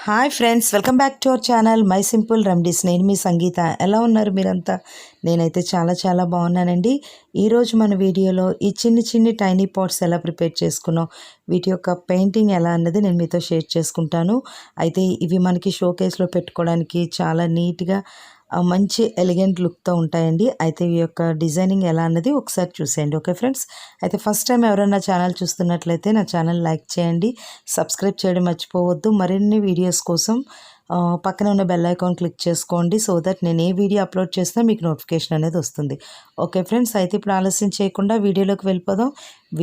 Hi friends, welcome back to our channel my simple remedies. నేను మీ సంగీత. ఎలా ఉన్నారు మీరంతా? నేనైతే చాలా బాగున్నానండి. ఈరోజు మన వీడియోలో ఈ చిన్ని టైనీ పాట్స్ ఎలా ప్రిపేర్ చేసుకున్నాం, వీటి యొక్క పెయింటింగ్ ఎలా అన్నది నేను మీతో షేర్ చేసుకుంటాను. అయితే ఇవి మనకి షోకేస్లో పెట్టుకోవడానికి చాలా నీట్గా మంచి ఎలిగెంట్ లుక్తో ఉంటాయండి. అయితే ఈ యొక్క డిజైనింగ్ ఎలా అన్నది ఒకసారి చూసేయండి. ఓకే ఫ్రెండ్స్, అయితే ఫస్ట్ టైం ఎవరైనా ఛానల్ చూస్తున్నట్లయితే నా ఛానల్ లైక్ చేయండి, సబ్స్క్రైబ్ చేయడం మర్చిపోవద్దు. మరిన్ని వీడియోస్ కోసం పక్కన ఉన్న బెల్ ఐకాన్ క్లిక్ చేసుకోండి, సో దట్ నేను ఏ వీడియో అప్లోడ్ చేసినా మీకు నోటిఫికేషన్ అనేది వస్తుంది. ఓకే ఫ్రెండ్స్, అయితే ఇప్పుడు ఆలస్యం చేయకుండా వీడియోలోకి వెళ్ళిపోదాం.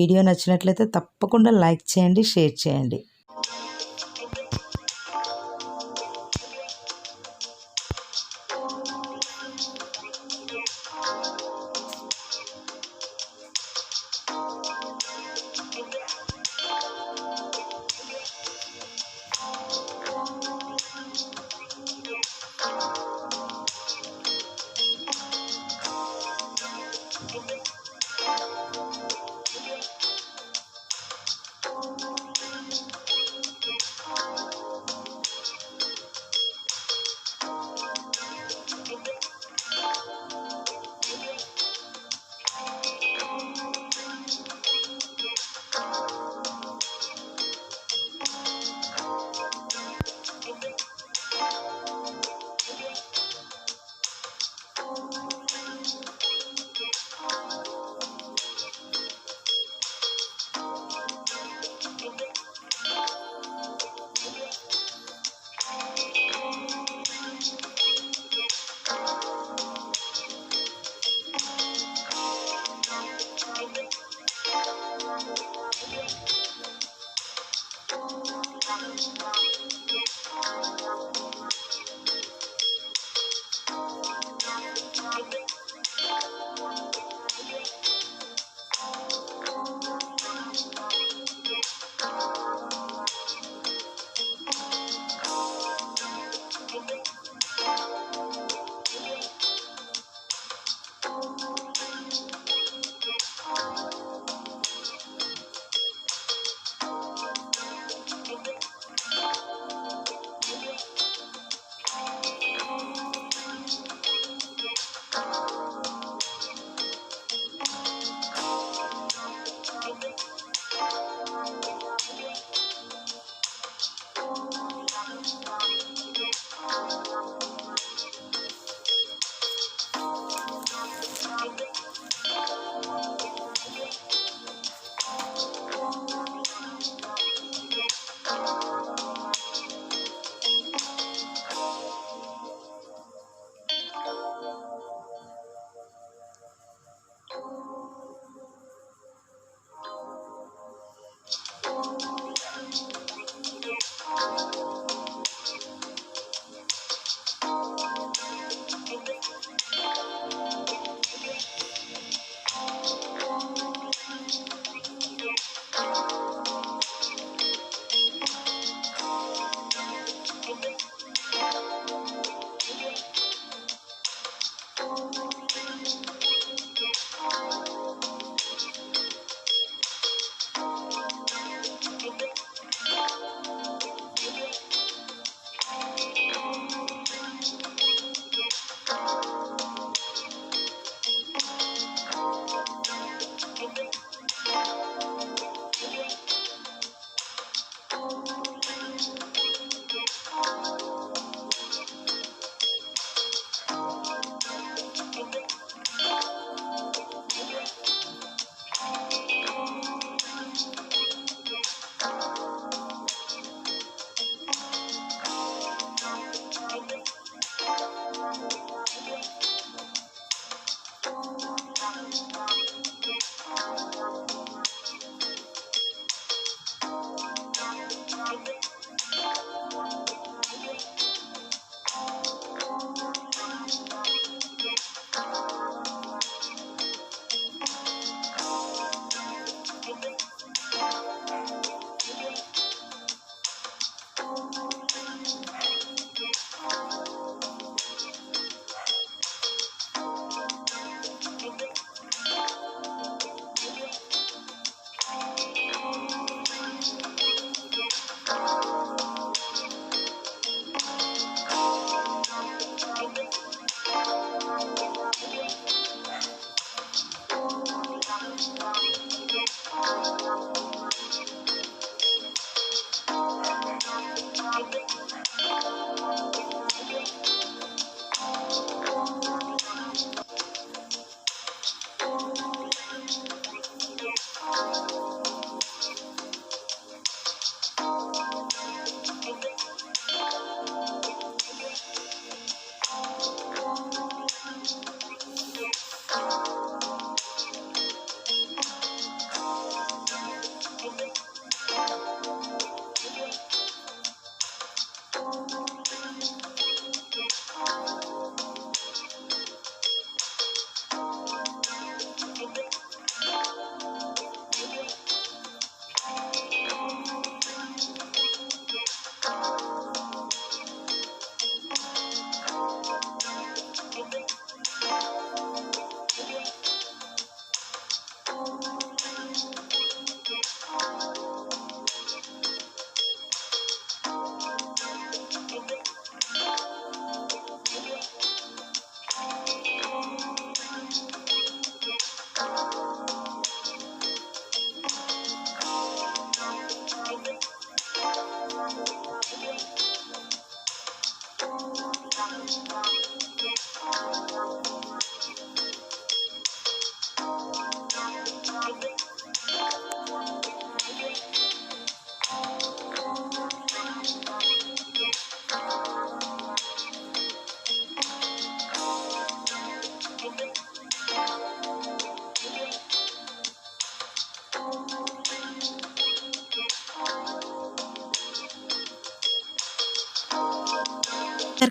వీడియో నచ్చినట్లయితే తప్పకుండా లైక్ చేయండి, షేర్ చేయండి.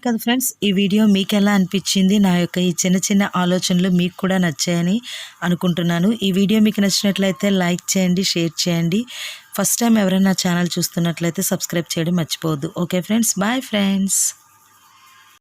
కదా ఫ్రెండ్స్, ఈ వీడియో మీకు ఎలా అనిపించింది? నా యొక్క ఈ చిన్న చిన్న ఆలోచనలు మీకు కూడా నచ్చాయని అనుకుంటున్నాను. ఈ వీడియో మీకు నచ్చినట్లయితే లైక్ చేయండి, షేర్ చేయండి. ఫస్ట్ టైం ఎవరైనా ఛానల్ చూస్తున్నట్లయితే సబ్స్క్రైబ్ చేయడం మర్చిపోవద్దు. Okay friends, bye friends.